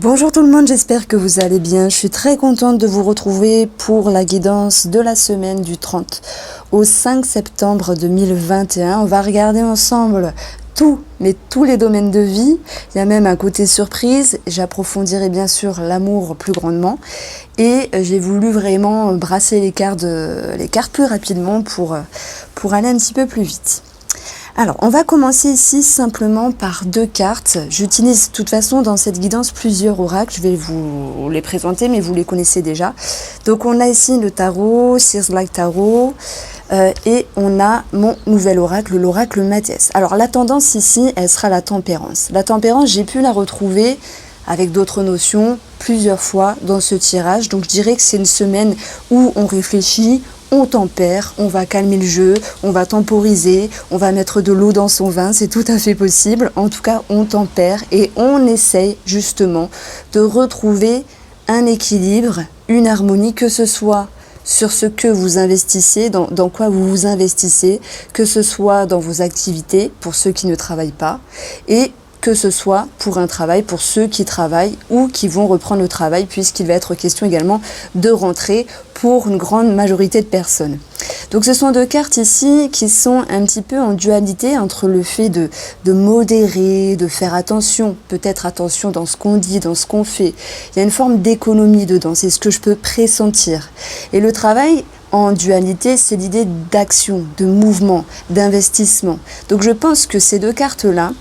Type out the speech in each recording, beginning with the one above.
Bonjour tout le monde, j'espère que vous allez bien. Je suis très contente de vous retrouver pour la guidance de la semaine du 30 au 5 septembre 2021. On va regarder ensemble tous les domaines de vie. Il y a même un côté surprise. J'approfondirai bien sûr l'amour plus grandement. Et j'ai voulu vraiment brasser les cartes plus rapidement pour aller un petit peu plus vite. Alors, on va commencer ici simplement par deux cartes. J'utilise de toute façon dans cette guidance plusieurs oracles. Je vais vous les présenter, mais vous les connaissez déjà. Donc, on a ici le tarot, Sears Like Tarot, et on a mon nouvel oracle, l'oracle Mathias. Alors, la tendance ici, elle sera la tempérance. La tempérance, j'ai pu la retrouver avec d'autres notions plusieurs fois dans ce tirage. Donc, je dirais que c'est une semaine où on réfléchit, on tempère, on va calmer le jeu, on va temporiser, on va mettre de l'eau dans son vin, c'est tout à fait possible. En tout cas, on tempère et on essaye justement de retrouver un équilibre, une harmonie, que ce soit sur ce que vous investissez, dans quoi vous vous investissez, que ce soit dans vos activités pour ceux qui ne travaillent pas, et que ce soit pour un travail, pour ceux qui travaillent ou qui vont reprendre le travail, puisqu'il va être question également de rentrée pour une grande majorité de personnes. Donc ce sont deux cartes ici qui sont un petit peu en dualité entre le fait de modérer, de faire attention, peut-être attention dans ce qu'on dit, dans ce qu'on fait. Il y a une forme d'économie dedans, c'est ce que je peux pressentir. Et le travail, en dualité, c'est l'idée d'action, de mouvement, d'investissement. Donc je pense que ces deux cartes-là,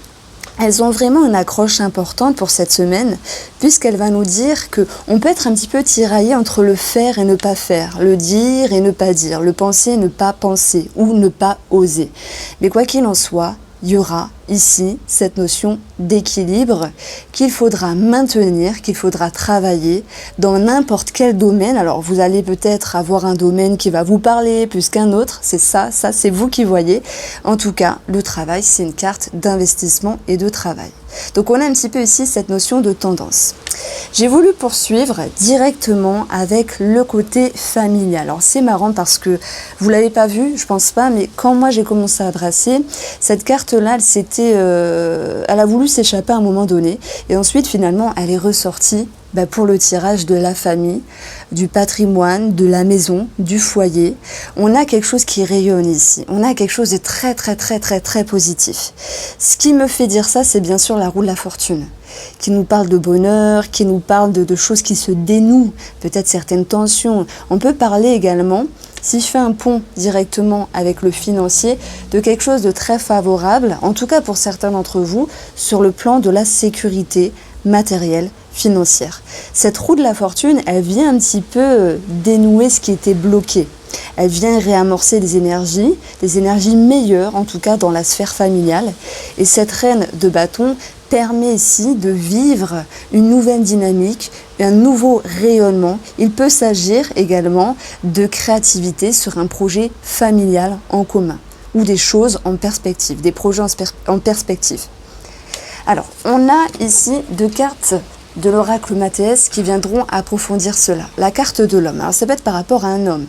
elles ont vraiment une accroche importante pour cette semaine, puisqu'elle va nous dire qu'on peut être un petit peu tiraillé entre le faire et ne pas faire, le dire et ne pas dire, le penser et ne pas penser, ou ne pas oser. Mais quoi qu'il en soit, il y aura ici cette notion d'équilibre qu'il faudra maintenir, qu'il faudra travailler dans n'importe quel domaine. Alors vous allez peut-être avoir un domaine qui va vous parler plus qu'un autre, c'est ça c'est vous qui voyez. En tout cas, le travail, c'est une carte d'investissement et de travail. Donc on a un petit peu ici cette notion de tendance. J'ai voulu poursuivre directement avec le côté familial. Alors c'est marrant parce que vous l'avez pas vu, je pense pas, mais quand moi j'ai commencé à brasser, cette carte-là, elle a voulu s'échapper à un moment donné, et ensuite finalement elle est ressortie pour le tirage de la famille, du patrimoine, de la maison, du foyer. On a quelque chose qui rayonne ici. On a quelque chose de très très très très très positif. Ce qui me fait dire ça, c'est bien sûr la roue de la fortune, qui nous parle de bonheur, qui nous parle de choses qui se dénouent, peut-être certaines tensions. On peut parler également, si je fais un pont directement avec le financier, de quelque chose de très favorable, en tout cas pour certains d'entre vous, sur le plan de la sécurité matérielle, financière. Cette roue de la fortune, elle vient un petit peu dénouer ce qui était bloqué. Elle vient réamorcer des énergies meilleures, en tout cas dans la sphère familiale. Et cette reine de bâton permet ici de vivre une nouvelle dynamique, un nouveau rayonnement. Il peut s'agir également de créativité sur un projet familial en commun ou des choses en perspective, des projets en perspective. Alors, on a ici deux cartes de l'oracle Mathias qui viendront approfondir cela. La carte de l'homme. Alors ça peut être par rapport à un homme.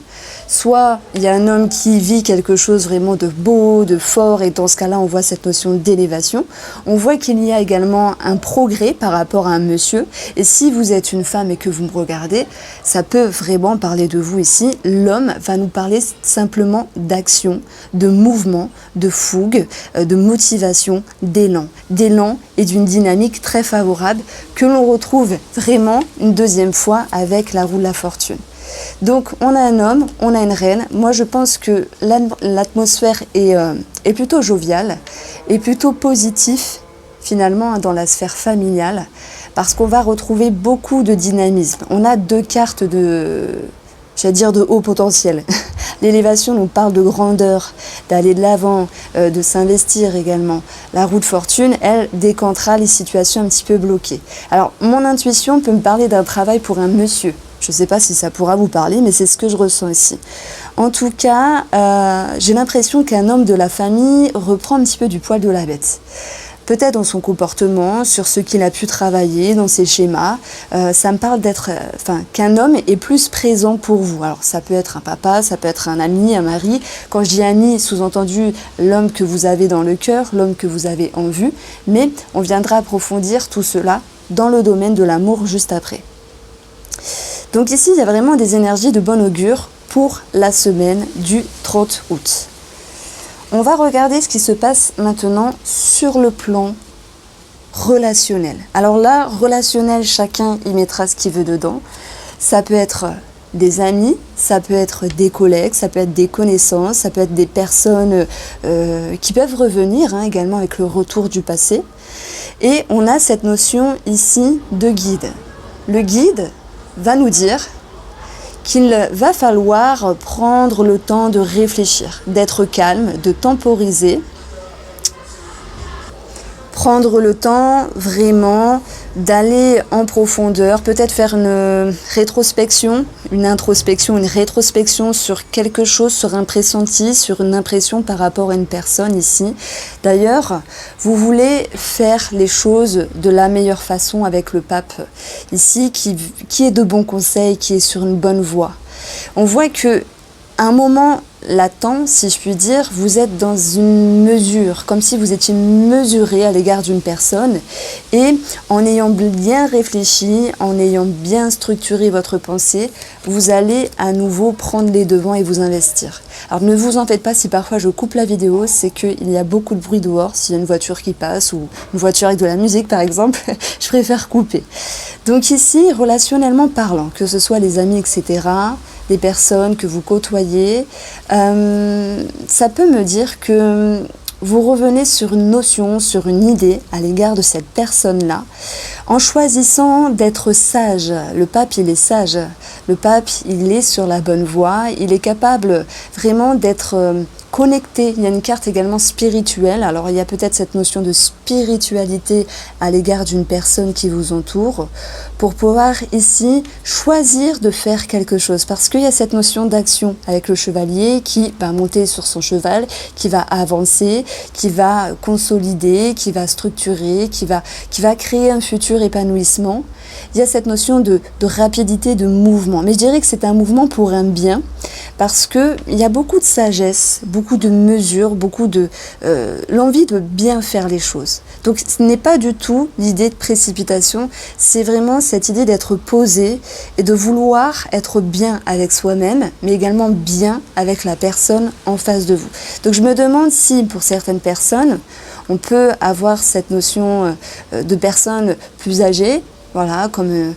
Soit il y a un homme qui vit quelque chose vraiment de beau, de fort, et dans ce cas-là on voit cette notion d'élévation. On voit qu'il y a également un progrès par rapport à un monsieur. Et si vous êtes une femme et que vous me regardez, ça peut vraiment parler de vous ici. L'homme va nous parler simplement d'action, de mouvement, de fougue, de motivation, d'élan. D'élan et d'une dynamique très favorable que l'on retrouve vraiment une deuxième fois avec la roue de la fortune. Donc on a un homme, on a une reine. Moi je pense que l'atmosphère est plutôt joviale et plutôt positif finalement dans la sphère familiale, parce qu'on va retrouver beaucoup de dynamisme. On a deux cartes de haut potentiel. L'élévation nous parle de grandeur, d'aller de l'avant, de s'investir également. La roue de fortune, elle, décantera les situations un petit peu bloquées. Alors, mon intuition peut me parler d'un travail pour un monsieur. Je ne sais pas si ça pourra vous parler, mais c'est ce que je ressens ici. En tout cas, j'ai l'impression qu'un homme de la famille reprend un petit peu du poil de la bête. Peut-être dans son comportement, sur ce qu'il a pu travailler, dans ses schémas. Ça me parle qu'un homme est plus présent pour vous. Alors ça peut être un papa, ça peut être un ami, un mari. Quand je dis ami, sous-entendu l'homme que vous avez dans le cœur, l'homme que vous avez en vue. Mais on viendra approfondir tout cela dans le domaine de l'amour juste après. Donc ici, il y a vraiment des énergies de bon augure pour la semaine du 30 août. On va regarder ce qui se passe maintenant sur le plan relationnel. Alors là, relationnel, chacun y mettra ce qu'il veut dedans. Ça peut être des amis, ça peut être des collègues, ça peut être des connaissances, ça peut être des personnes qui peuvent revenir également avec le retour du passé. Et on a cette notion ici de guide. Le guide va nous dire qu'il va falloir prendre le temps de réfléchir, d'être calme, de temporiser, prendre le temps vraiment d'aller en profondeur, peut-être faire une rétrospection, une introspection, une rétrospection sur quelque chose, sur un pressenti, sur une impression par rapport à une personne ici. D'ailleurs, vous voulez faire les choses de la meilleure façon avec le pape ici, qui est de bons conseils, qui est sur une bonne voie. On voit que à un moment latent, si je puis dire, vous êtes dans une mesure, comme si vous étiez mesuré à l'égard d'une personne, et en ayant bien réfléchi, en ayant bien structuré votre pensée, vous allez à nouveau prendre les devants et vous investir. Alors ne vous en faites pas si parfois je coupe la vidéo, c'est qu'il y a beaucoup de bruit dehors, s'il y a une voiture qui passe ou une voiture avec de la musique par exemple, je préfère couper. Donc ici, relationnellement parlant, que ce soit les amis, etc., des personnes que vous côtoyez, ça peut me dire que vous revenez sur une notion, sur une idée à l'égard de cette personne-là, en choisissant d'être sage. Le pape, il est sage. Le pape, il est sur la bonne voie. Il est capable vraiment d'être connecté. Il y a une carte également spirituelle. Alors, il y a peut-être cette notion de spiritualité à l'égard d'une personne qui vous entoure pour pouvoir ici choisir de faire quelque chose. Parce qu'il y a cette notion d'action avec le chevalier qui va monter sur son cheval, qui va avancer, qui va consolider, qui va structurer, qui va créer un futur épanouissement. Il y a cette notion de rapidité, de mouvement. Mais je dirais que c'est un mouvement pour un bien, parce qu'il y a beaucoup de sagesse, beaucoup de mesure, beaucoup de l'envie de bien faire les choses. Donc ce n'est pas du tout l'idée de précipitation, c'est vraiment cette idée d'être posé et de vouloir être bien avec soi-même, mais également bien avec la personne en face de vous. Donc je me demande si pour certaines personnes, on peut avoir cette notion de personnes plus âgées, voilà, comme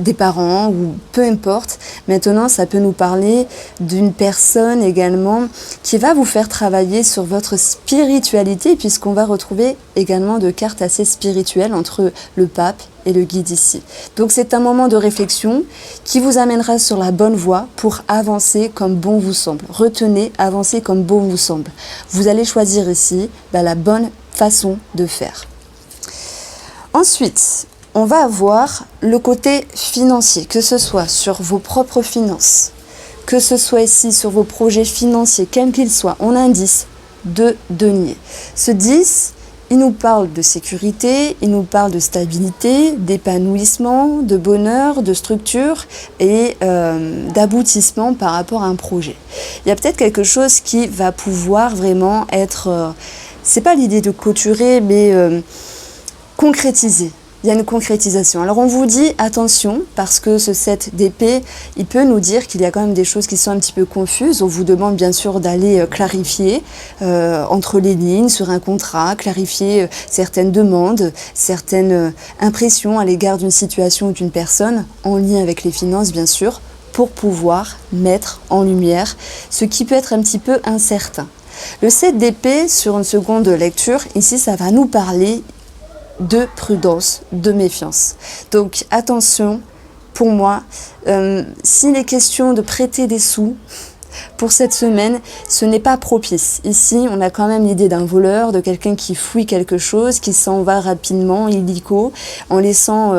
des parents ou peu importe. Maintenant, ça peut nous parler d'une personne également qui va vous faire travailler sur votre spiritualité, puisqu'on va retrouver également de cartes assez spirituelles entre le pape et le guide ici. Donc c'est un moment de réflexion qui vous amènera sur la bonne voie pour avancer comme bon vous semble. Retenez, avancez comme bon vous semble. Vous allez choisir ici la bonne façon de faire. Ensuite, on va avoir le côté financier, que ce soit sur vos propres finances, que ce soit ici sur vos projets financiers, quels qu'ils soient. On a un 10 de denier. Ce 10, il nous parle de sécurité, il nous parle de stabilité, d'épanouissement, de bonheur, de structure et d'aboutissement par rapport à un projet. Il y a peut-être quelque chose qui va pouvoir vraiment être, c'est pas l'idée de clôturer, mais concrétiser. Il y a une concrétisation. Alors on vous dit attention, parce que ce 7 d'épée, il peut nous dire qu'il y a quand même des choses qui sont un petit peu confuses. On vous demande bien sûr d'aller clarifier entre les lignes sur un contrat, clarifier certaines demandes, certaines impressions à l'égard d'une situation ou d'une personne, en lien avec les finances bien sûr, pour pouvoir mettre en lumière ce qui peut être un petit peu incertain. Le 7 d'épée, sur une seconde lecture, ici ça va nous parler de prudence, de méfiance. Donc attention, pour moi, s'il est question de prêter des sous pour cette semaine, ce n'est pas propice. Ici, on a quand même l'idée d'un voleur, de quelqu'un qui fouille quelque chose, qui s'en va rapidement, illico, en laissant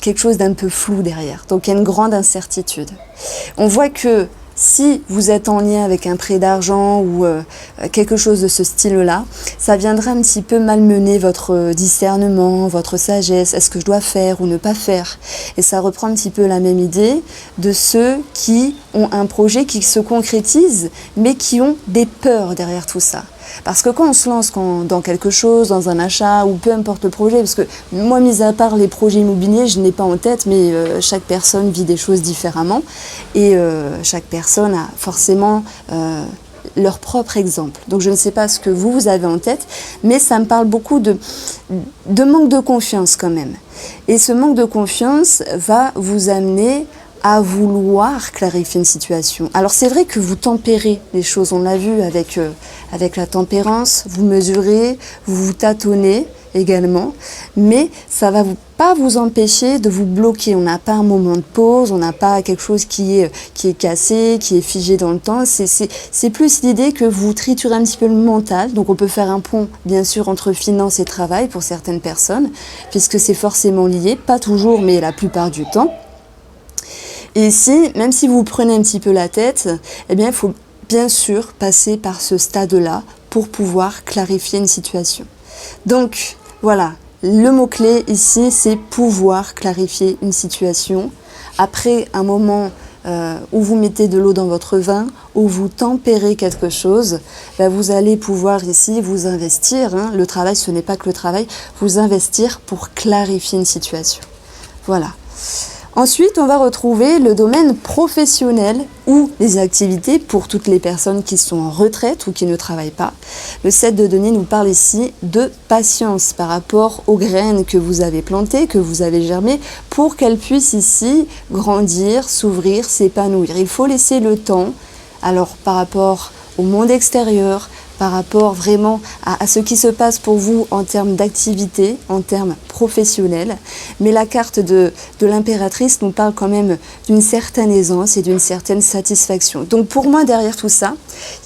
quelque chose d'un peu flou derrière. Donc il y a une grande incertitude. On voit que si vous êtes en lien avec un prêt d'argent ou quelque chose de ce style-là, ça viendra un petit peu malmener votre discernement, votre sagesse. Est-ce que je dois faire ou ne pas faire? Et ça reprend un petit peu la même idée de ceux qui ont un projet qui se concrétise, mais qui ont des peurs derrière tout ça. Parce que quand on se lance dans quelque chose, dans un achat, ou peu importe le projet, parce que moi, mis à part les projets immobiliers, je n'ai pas en tête, mais chaque personne vit des choses différemment. Et chaque personne a forcément leur propre exemple. Donc je ne sais pas ce que vous avez en tête, mais ça me parle beaucoup de manque de confiance quand même. Et ce manque de confiance va vous amener à vouloir clarifier une situation. Alors c'est vrai que vous tempérez les choses, on l'a vu avec la tempérance, vous mesurez, vous tâtonnez également, mais ça va pas vous empêcher de vous bloquer. On n'a pas un moment de pause, on n'a pas quelque chose qui est cassé, qui est figé dans le temps. C'est plus l'idée que vous triturez un petit peu le mental. Donc on peut faire un pont, bien sûr, entre finance et travail pour certaines personnes, puisque c'est forcément lié, pas toujours, mais la plupart du temps. Et ici, même si vous prenez un petit peu la tête, eh bien, il faut bien sûr passer par ce stade-là pour pouvoir clarifier une situation. Donc, voilà, le mot-clé ici, c'est pouvoir clarifier une situation. Après un moment où vous mettez de l'eau dans votre vin, où vous tempérez quelque chose, ben vous allez pouvoir ici vous investir. Hein, le travail, ce n'est pas que le travail, vous investir pour clarifier une situation. Voilà. Ensuite, on va retrouver le domaine professionnel ou les activités pour toutes les personnes qui sont en retraite ou qui ne travaillent pas. Le 7 de denier nous parle ici de patience par rapport aux graines que vous avez plantées, que vous avez germées, pour qu'elles puissent ici grandir, s'ouvrir, s'épanouir. Il faut laisser le temps, alors par rapport au monde extérieur, par rapport vraiment à ce qui se passe pour vous en termes d'activité, en termes professionnels. Mais la carte de l'impératrice nous parle quand même d'une certaine aisance et d'une certaine satisfaction. Donc pour moi, derrière tout ça,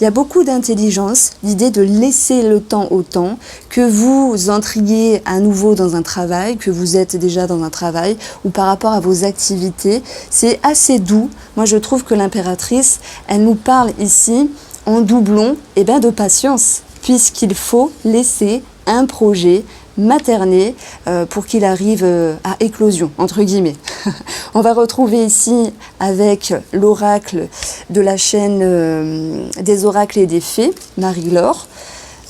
il y a beaucoup d'intelligence, l'idée de laisser le temps au temps, que vous entriez à nouveau dans un travail, que vous êtes déjà dans un travail, ou par rapport à vos activités. C'est assez doux. Moi, je trouve que l'impératrice, elle nous parle ici en doublon de patience, puisqu'il faut laisser un projet materner pour qu'il arrive à éclosion, entre guillemets. On va retrouver ici avec l'oracle de la chaîne des oracles et des fées, Marie-Laure.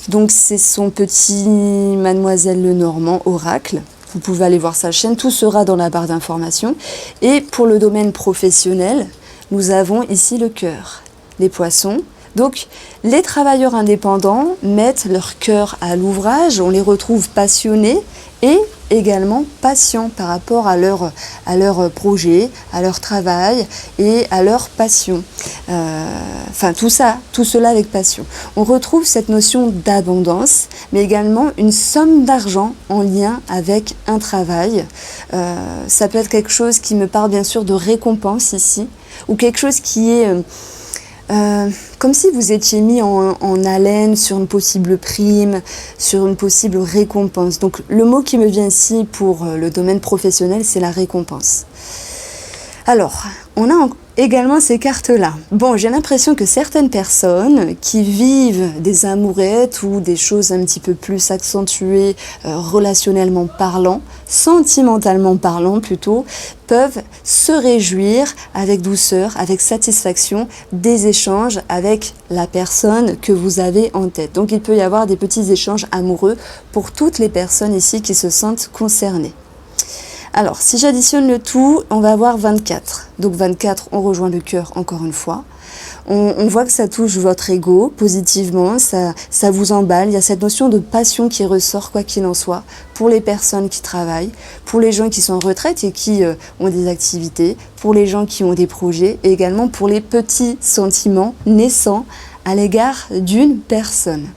Donc c'est son petit Mademoiselle Lenormand oracle. Vous pouvez aller voir sa chaîne, tout sera dans la barre d'informations. Et pour le domaine professionnel, nous avons ici le cœur, les poissons. Donc, les travailleurs indépendants mettent leur cœur à l'ouvrage, on les retrouve passionnés et également patients par rapport à leur projet, à leur travail et à leur passion. Tout cela avec passion. On retrouve cette notion d'abondance, mais également une somme d'argent en lien avec un travail. Ça peut être quelque chose qui me parle bien sûr de récompense ici, ou quelque chose qui est... comme si vous étiez mis en haleine sur une possible prime, sur une possible récompense. Donc le mot qui me vient ici pour le domaine professionnel, c'est la récompense. Alors, on a également ces cartes-là. Bon, j'ai l'impression que certaines personnes qui vivent des amourettes ou des choses un petit peu plus accentuées relationnellement parlant, sentimentalement parlant plutôt, peuvent se réjouir avec douceur, avec satisfaction des échanges avec la personne que vous avez en tête. Donc il peut y avoir des petits échanges amoureux pour toutes les personnes ici qui se sentent concernées. Alors, si j'additionne le tout, on va avoir 24. Donc 24, on rejoint le cœur encore une fois. On voit que ça touche votre ego positivement, ça vous emballe. Il y a cette notion de passion qui ressort, quoi qu'il en soit, pour les personnes qui travaillent, pour les gens qui sont en retraite et qui ont des activités, pour les gens qui ont des projets et également pour les petits sentiments naissants à l'égard d'une personne.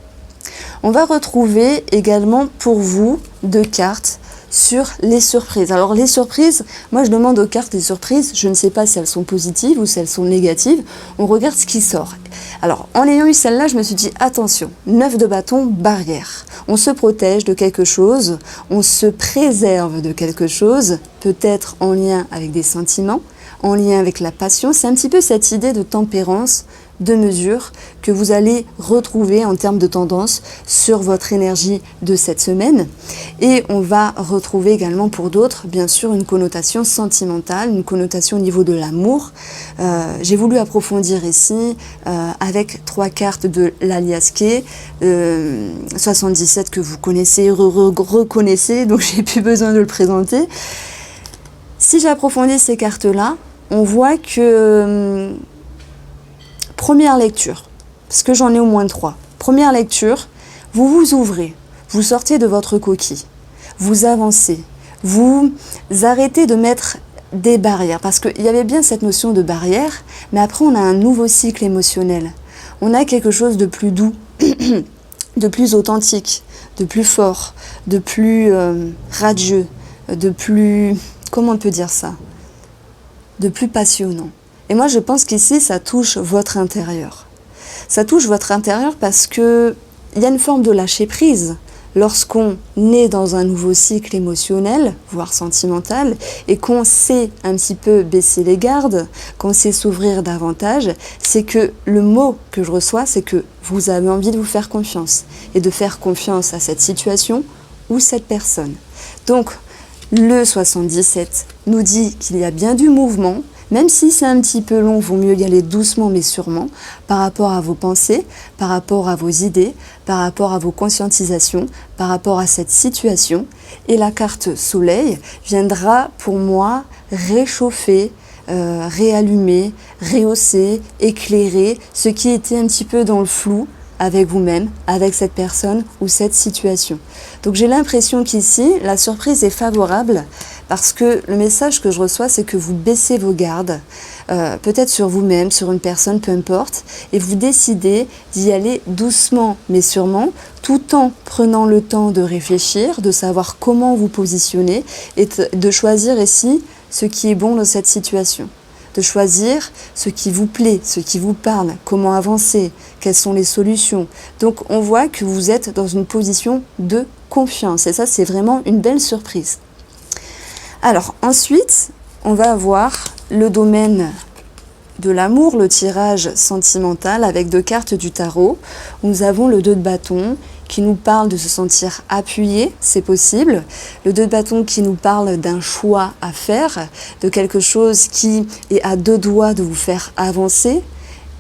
On va retrouver également pour vous 2 cartes sur les surprises. Alors les surprises, moi je demande aux cartes des surprises, je ne sais pas si elles sont positives ou si elles sont négatives, on regarde ce qui sort. Alors en ayant eu celle-là, je me suis dit attention, 9 de bâton, barrière. On se protège de quelque chose, on se préserve de quelque chose, peut-être en lien avec des sentiments, en lien avec la passion. C'est un petit peu cette idée de tempérance, de mesure que vous allez retrouver en termes de tendance sur votre énergie de cette semaine. Et on va retrouver également pour d'autres, bien sûr, une connotation sentimentale, une connotation au niveau de l'amour. J'ai voulu approfondir ici avec 3 cartes de l'Aliasqué, 77 que vous connaissez, reconnaissez, donc j'ai plus besoin de le présenter. Si j'approfondis ces cartes-là, on voit que première lecture, parce que j'en ai au moins 3. Première lecture, vous vous ouvrez, vous sortez de votre coquille, vous avancez, vous arrêtez de mettre des barrières, parce qu'il y avait bien cette notion de barrière, mais après on a un nouveau cycle émotionnel. On a quelque chose de plus doux, de plus authentique, de plus fort, de plus radieux, de plus, comment on peut dire ça, de plus passionnant. Et moi, je pense qu'ici, ça touche votre intérieur. Ça touche votre intérieur parce qu'il y a une forme de lâcher-prise lorsqu'on est dans un nouveau cycle émotionnel, voire sentimental, et qu'on sait un petit peu baisser les gardes, qu'on sait s'ouvrir davantage. C'est que le mot que je reçois, c'est que vous avez envie de vous faire confiance et de faire confiance à cette situation ou cette personne. Donc, le 77 nous dit qu'il y a bien du mouvement. Même si c'est un petit peu long, vaut mieux y aller doucement mais sûrement par rapport à vos pensées, par rapport à vos idées, par rapport à vos conscientisations, par rapport à cette situation. Et la carte Soleil viendra pour moi réchauffer, réallumer, rehausser, éclairer ce qui était un petit peu dans le flou avec vous-même, avec cette personne ou cette situation. Donc j'ai l'impression qu'ici, la surprise est favorable parce que le message que je reçois, c'est que vous baissez vos gardes, peut-être sur vous-même, sur une personne, peu importe, et vous décidez d'y aller doucement mais sûrement, tout en prenant le temps de réfléchir, de savoir comment vous positionner et de choisir ici ce qui est bon dans cette situation. De choisir ce qui vous plaît, ce qui vous parle, comment avancer, quelles sont les solutions. Donc on voit que vous êtes dans une position de confiance et ça c'est vraiment une belle surprise. Alors ensuite, on va avoir le domaine de l'amour, le tirage sentimental avec 2 cartes du tarot. Nous avons le 2 de bâton qui nous parle de se sentir appuyé, c'est possible. Le 2 de bâton qui nous parle d'un choix à faire, de quelque chose qui est à 2 doigts de vous faire avancer.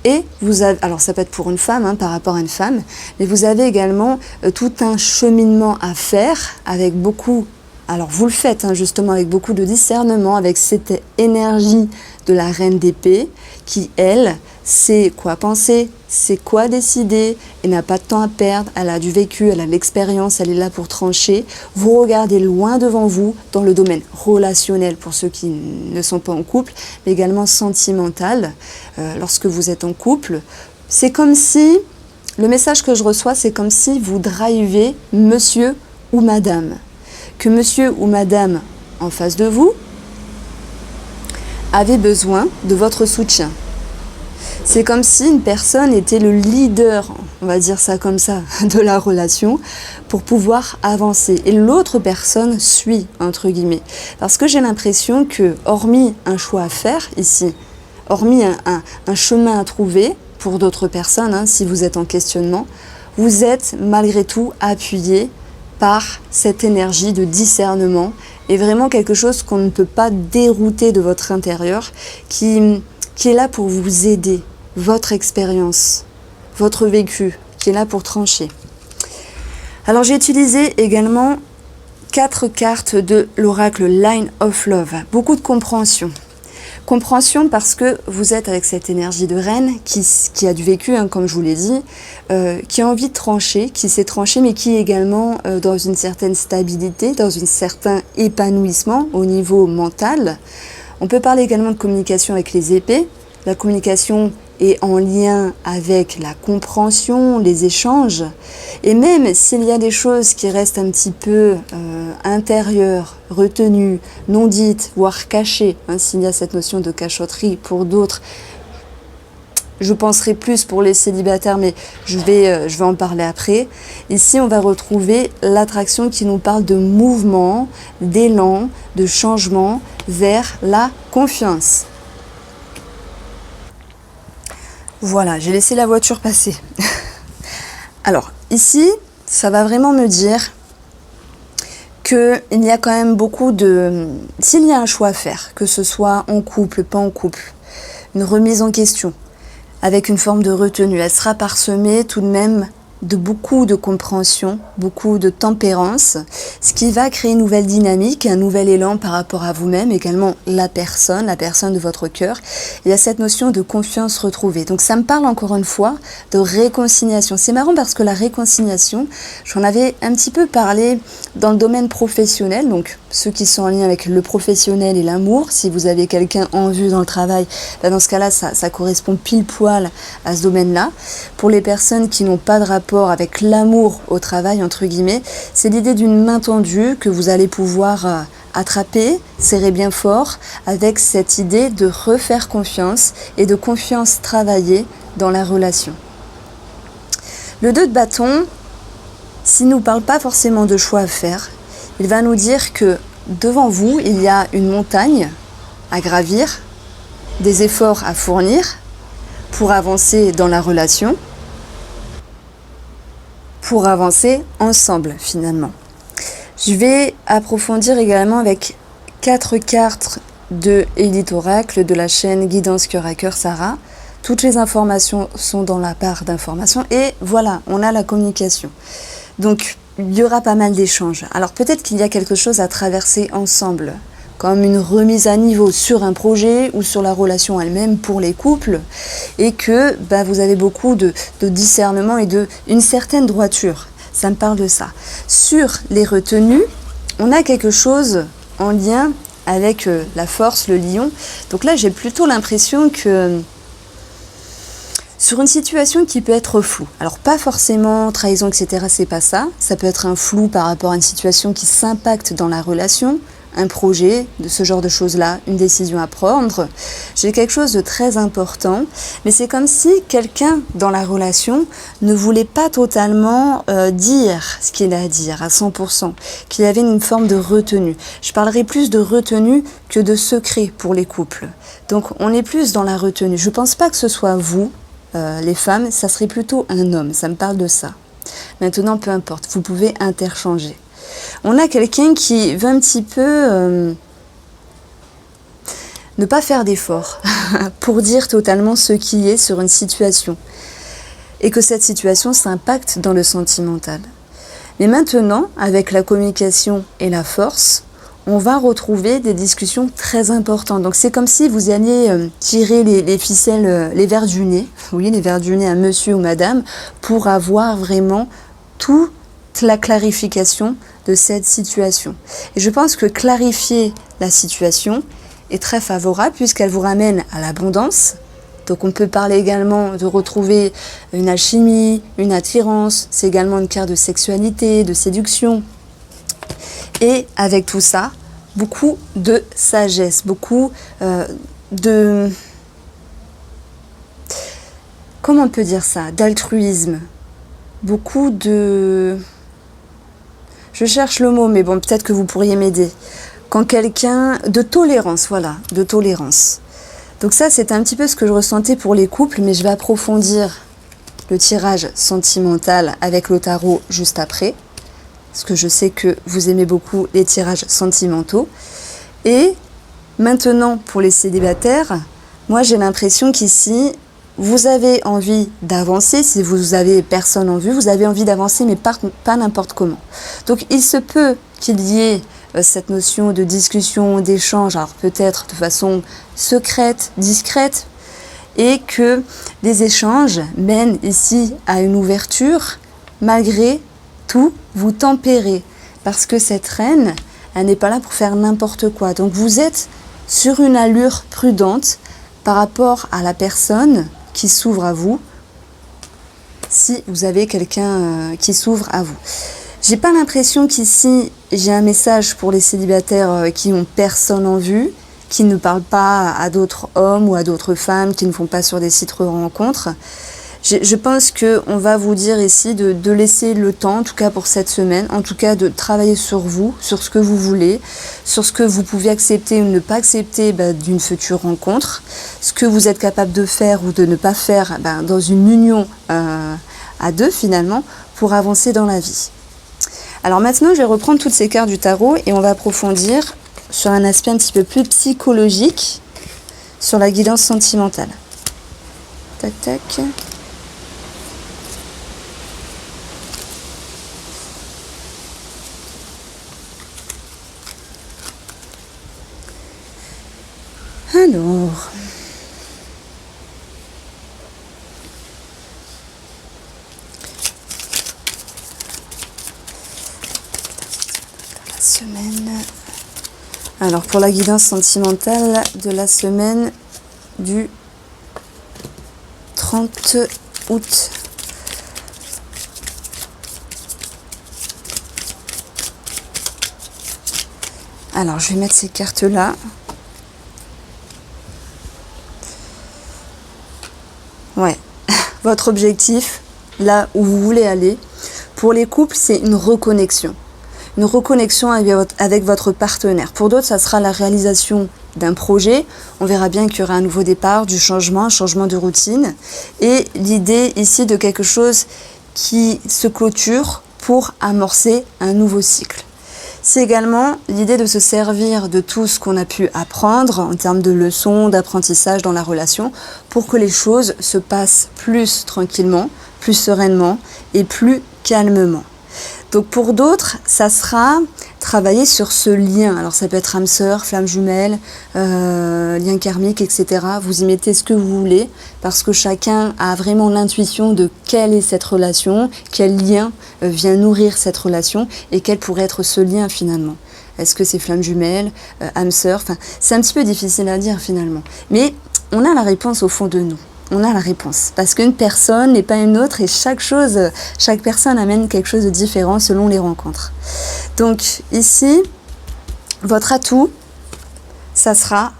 Et vous avez, alors ça peut être pour une femme, par rapport à une femme, mais vous avez également tout un cheminement à faire avec beaucoup, alors vous le faites justement avec beaucoup de discernement, avec cette énergie de la reine d'épée qui, elle, sait quoi penser, sait quoi décider, et n'a pas de temps à perdre, elle a du vécu, elle a de l'expérience, elle est là pour trancher. Vous regardez loin devant vous dans le domaine relationnel pour ceux qui ne sont pas en couple, mais également sentimental. Lorsque vous êtes en couple, c'est comme si, le message que je reçois, c'est comme si vous drivez monsieur ou madame. Que monsieur ou madame en face de vous avait besoin de votre soutien. C'est comme si une personne était le leader, on va dire ça comme ça, de la relation pour pouvoir avancer. Et l'autre personne suit, entre guillemets. Parce que j'ai l'impression que, hormis un choix à faire ici, hormis un chemin à trouver pour d'autres personnes, si vous êtes en questionnement, vous êtes malgré tout appuyé par cette énergie de discernement et vraiment quelque chose qu'on ne peut pas dérouter de votre intérieur qui est là pour vous aider, votre expérience, votre vécu, qui est là pour trancher. Alors j'ai utilisé également 4 cartes de l'oracle Line of Love, beaucoup de compréhension. Compréhension parce que vous êtes avec cette énergie de reine qui a du vécu, comme je vous l'ai dit, qui a envie de trancher, qui sait trancher, mais qui est également dans une certaine stabilité, dans un certain épanouissement au niveau mental. On peut parler également de communication avec les épées. La communication est en lien avec la compréhension, les échanges. Et même s'il y a des choses qui restent un petit peu intérieures, retenues, non dites, voire cachées, s'il y a cette notion de cachotterie pour d'autres, je penserai plus pour les célibataires, mais je vais en parler après. Ici, on va retrouver l'attraction qui nous parle de mouvement, d'élan, de changement vers la confiance. Voilà, j'ai laissé la voiture passer. Alors, ici, ça va vraiment me dire qu'il y a quand même beaucoup de... S'il y a un choix à faire, que ce soit en couple, pas en couple, une remise en question, avec une forme de retenue, elle sera parsemée tout de même de beaucoup de compréhension, beaucoup de tempérance, ce qui va créer une nouvelle dynamique, un nouvel élan par rapport à vous-même, également la personne de votre cœur. Il y a cette notion de confiance retrouvée. Donc ça me parle encore une fois de réconciliation. C'est marrant parce que la réconciliation, j'en avais un petit peu parlé dans le domaine professionnel, donc ceux qui sont en lien avec le professionnel et l'amour. Si vous avez quelqu'un en vue dans le travail, dans ce cas-là, ça correspond pile poil à ce domaine-là. Pour les personnes qui n'ont pas de rapport avec l'amour au travail, entre guillemets, c'est l'idée d'une main tendue que vous allez pouvoir attraper, serrer bien fort, avec cette idée de refaire confiance et de confiance travailler dans la relation. Le 2 de bâton, s'il ne nous parle pas forcément de choix à faire, il va nous dire que devant vous, il y a une montagne à gravir, des efforts à fournir pour avancer dans la relation, pour avancer ensemble finalement. Je vais approfondir également avec 4 cartes de Elite Oracle de la chaîne Guidance Cœur à Cœur Sarah. Toutes les informations sont dans la barre d'informations et voilà, on a la communication. Donc il y aura pas mal d'échanges. Alors peut-être qu'il y a quelque chose à traverser ensemble, comme une remise à niveau sur un projet ou sur la relation elle-même pour les couples, et que vous avez beaucoup de discernement et une certaine droiture. Ça me parle de ça. Sur les retenues, on a quelque chose en lien avec la force, le lion. Donc là, j'ai plutôt l'impression que sur une situation qui peut être floue, alors pas forcément trahison, etc., c'est pas ça. Ça peut être un flou par rapport à une situation qui s'impacte dans la relation, un projet, de ce genre de choses-là, une décision à prendre. J'ai quelque chose de très important, mais c'est comme si quelqu'un dans la relation ne voulait pas totalement dire ce qu'il a à dire à 100%, qu'il y avait une forme de retenue. Je parlerai plus de retenue que de secret pour les couples. Donc on est plus dans la retenue. Je ne pense pas que ce soit vous, les femmes, ça serait plutôt un homme, ça me parle de ça. Maintenant, peu importe, vous pouvez interchanger. On a quelqu'un qui veut un petit peu ne pas faire d'efforts pour dire totalement ce qui est sur une situation et que cette situation s'impacte dans le sentimental. Mais maintenant, avec la communication et la force, on va retrouver des discussions très importantes. Donc c'est comme si vous alliez tirer les ficelles, les vers du nez, oui, les vers du nez à monsieur ou madame, pour avoir vraiment toute la clarification de cette situation. Et je pense que clarifier la situation est très favorable puisqu'elle vous ramène à l'abondance. Donc on peut parler également de retrouver une alchimie, une attirance, c'est également une carte de sexualité, de séduction. Et avec tout ça, beaucoup de sagesse, beaucoup de... Comment on peut dire ça? D'altruisme, beaucoup de... Je cherche le mot, mais bon, peut-être que vous pourriez m'aider. Quand quelqu'un... De tolérance, voilà, de tolérance. Donc ça, c'est un petit peu ce que je ressentais pour les couples, mais je vais approfondir le tirage sentimental avec le tarot juste après. Parce que je sais que vous aimez beaucoup les tirages sentimentaux. Et maintenant, pour les célibataires, moi j'ai l'impression qu'ici, vous avez envie d'avancer. Si vous avez personne en vue, vous avez envie d'avancer, mais pas n'importe comment. Donc il se peut qu'il y ait cette notion de discussion, d'échange, alors peut-être de façon secrète, discrète, et que les échanges mènent ici à une ouverture, malgré tout, vous tempérez, parce que cette reine, elle n'est pas là pour faire n'importe quoi. Donc vous êtes sur une allure prudente par rapport à la personne qui s'ouvre à vous, si vous avez quelqu'un qui s'ouvre à vous. J'ai pas l'impression qu'ici, j'ai un message pour les célibataires qui n'ont personne en vue, qui ne parlent pas à d'autres hommes ou à d'autres femmes, qui ne vont pas sur des sites de rencontres. Je pense qu'on va vous dire ici de laisser le temps, en tout cas pour cette semaine, en tout cas de travailler sur vous, sur ce que vous voulez, sur ce que vous pouvez accepter ou ne pas accepter d'une future rencontre, ce que vous êtes capable de faire ou de ne pas faire dans une union à deux finalement, pour avancer dans la vie. Alors maintenant, je vais reprendre toutes ces cartes du tarot et on va approfondir sur un aspect un petit peu plus psychologique, sur la guidance sentimentale. Tac, tac. Alors, la semaine. Alors pour la guidance sentimentale de la semaine du 30 août. Alors je vais mettre ces cartes là. Ouais, votre objectif, là où vous voulez aller, pour les couples, c'est une reconnexion. Une reconnexion avec votre partenaire. Pour d'autres, ça sera la réalisation d'un projet. On verra bien qu'il y aura un nouveau départ, du changement, un changement de routine. Et l'idée ici de quelque chose qui se clôture pour amorcer un nouveau cycle. C'est également l'idée de se servir de tout ce qu'on a pu apprendre en termes de leçons, d'apprentissage dans la relation pour que les choses se passent plus tranquillement, plus sereinement et plus calmement. Donc pour d'autres, ça sera travailler sur ce lien. Alors ça peut être âme sœur, flamme jumelle, lien karmique, etc. Vous y mettez ce que vous voulez parce que chacun a vraiment l'intuition de quelle est cette relation, quel lien vient nourrir cette relation et quel pourrait être ce lien finalement. Est-ce que c'est flamme jumelle, âme sœur? Enfin, c'est un petit peu difficile à dire finalement. Mais on a la réponse au fond de nous. On a la réponse. Parce qu'une personne n'est pas une autre et chaque personne amène quelque chose de différent selon les rencontres. Donc ici, votre atout, ça sera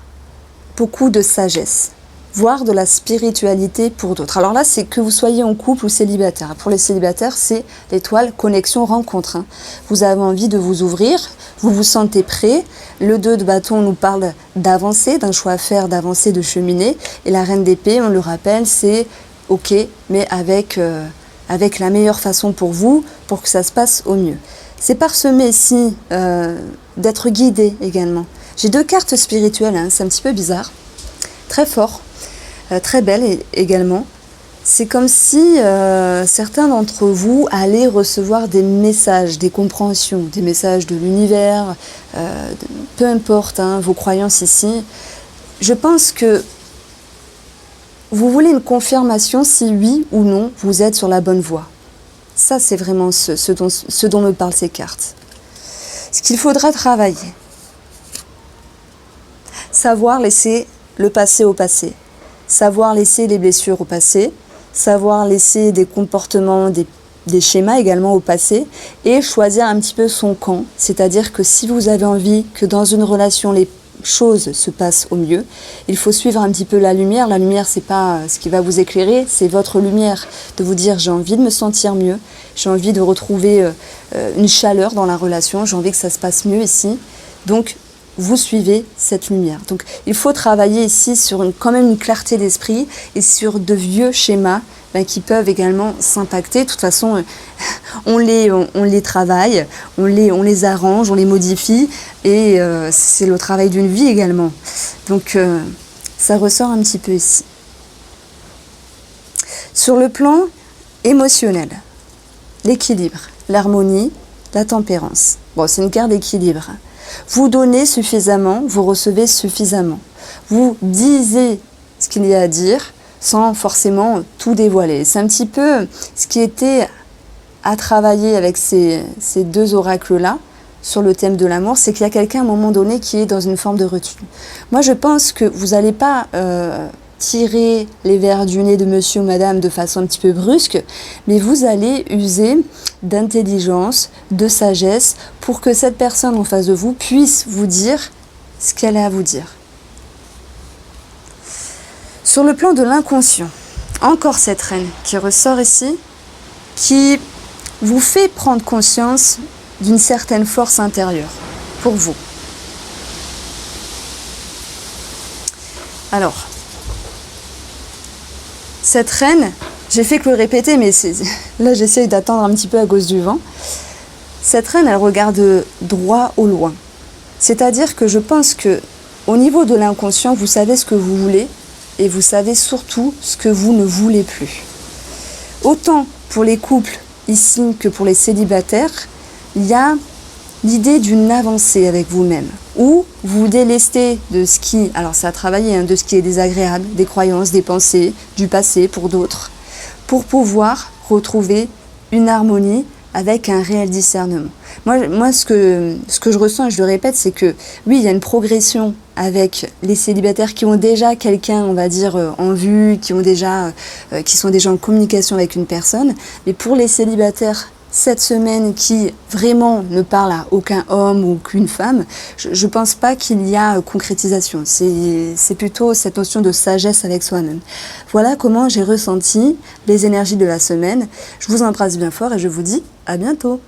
beaucoup de sagesse, voire de la spiritualité pour d'autres. Alors là, c'est que vous soyez en couple ou célibataire. Pour les célibataires, c'est l'étoile connexion rencontre. Vous avez envie de vous ouvrir, vous vous sentez prêt. Le 2 de bâton nous parle d'avancer, d'un choix à faire, d'avancer, de cheminer. Et la reine d'épée, on le rappelle, c'est ok, mais avec la meilleure façon pour vous, pour que ça se passe au mieux. C'est parsemé ici d'être guidé également. J'ai 2 cartes spirituelles, c'est un petit peu bizarre, très fort, très belle également. C'est comme si certains d'entre vous allaient recevoir des messages, des compréhensions, des messages de l'univers, peu importe vos croyances ici. Je pense que vous voulez une confirmation si oui ou non vous êtes sur la bonne voie. Ça, c'est vraiment ce dont me parlent ces cartes. Ce qu'il faudra travailler. Savoir laisser le passé au passé. Savoir laisser les blessures au passé. Savoir laisser des comportements, des schémas également au passé et choisir un petit peu son camp. C'est-à-dire que si vous avez envie que dans une relation les choses se passent au mieux, il faut suivre un petit peu la lumière. La lumière, c'est pas ce qui va vous éclairer, c'est votre lumière. De vous dire, j'ai envie de me sentir mieux, j'ai envie de retrouver une chaleur dans la relation, j'ai envie que ça se passe mieux ici. Donc, vous suivez cette lumière. Donc, il faut travailler ici sur quand même une clarté d'esprit et sur de vieux schémas qui peuvent également s'impacter. De toute façon, on les travaille, on les arrange, on les modifie et c'est le travail d'une vie également. Donc, ça ressort un petit peu ici. Sur le plan émotionnel, l'équilibre, l'harmonie, la tempérance. Bon, c'est une carte d'équilibre. Vous donnez suffisamment, vous recevez suffisamment. Vous disiez ce qu'il y a à dire sans forcément tout dévoiler. C'est un petit peu ce qui était à travailler avec ces 2 oracles-là sur le thème de l'amour, c'est qu'il y a quelqu'un à un moment donné qui est dans une forme de recul. Moi, je pense que vous n'allez pas tirer les verres du nez de monsieur ou madame de façon un petit peu brusque, mais vous allez user d'intelligence, de sagesse pour que cette personne en face de vous puisse vous dire ce qu'elle a à vous dire. Sur le plan de l'inconscient, encore cette reine qui ressort ici, qui vous fait prendre conscience d'une certaine force intérieure pour vous. Alors, cette reine, j'ai fait que le répéter, mais là j'essaye d'attendre un petit peu à cause du vent. Cette reine, elle regarde droit au loin. C'est-à-dire que je pense que au niveau de l'inconscient, vous savez ce que vous voulez et vous savez surtout ce que vous ne voulez plus. Autant pour les couples ici que pour les célibataires, il y a l'idée d'une avancée avec vous-même, où vous délestez de ce qui, alors c'est à travailler, de ce qui est désagréable, des croyances, des pensées, du passé pour d'autres, pour pouvoir retrouver une harmonie avec un réel discernement. Moi ce que je ressens, et je le répète, c'est que oui, il y a une progression avec les célibataires qui ont déjà quelqu'un, on va dire, en vue, qui sont déjà en communication avec une personne, mais pour les célibataires cette semaine qui vraiment ne parle à aucun homme ou qu'une femme, je pense pas qu'il y a concrétisation. C'est plutôt cette notion de sagesse avec soi-même. Voilà comment j'ai ressenti les énergies de la semaine. Je vous embrasse bien fort et je vous dis à bientôt.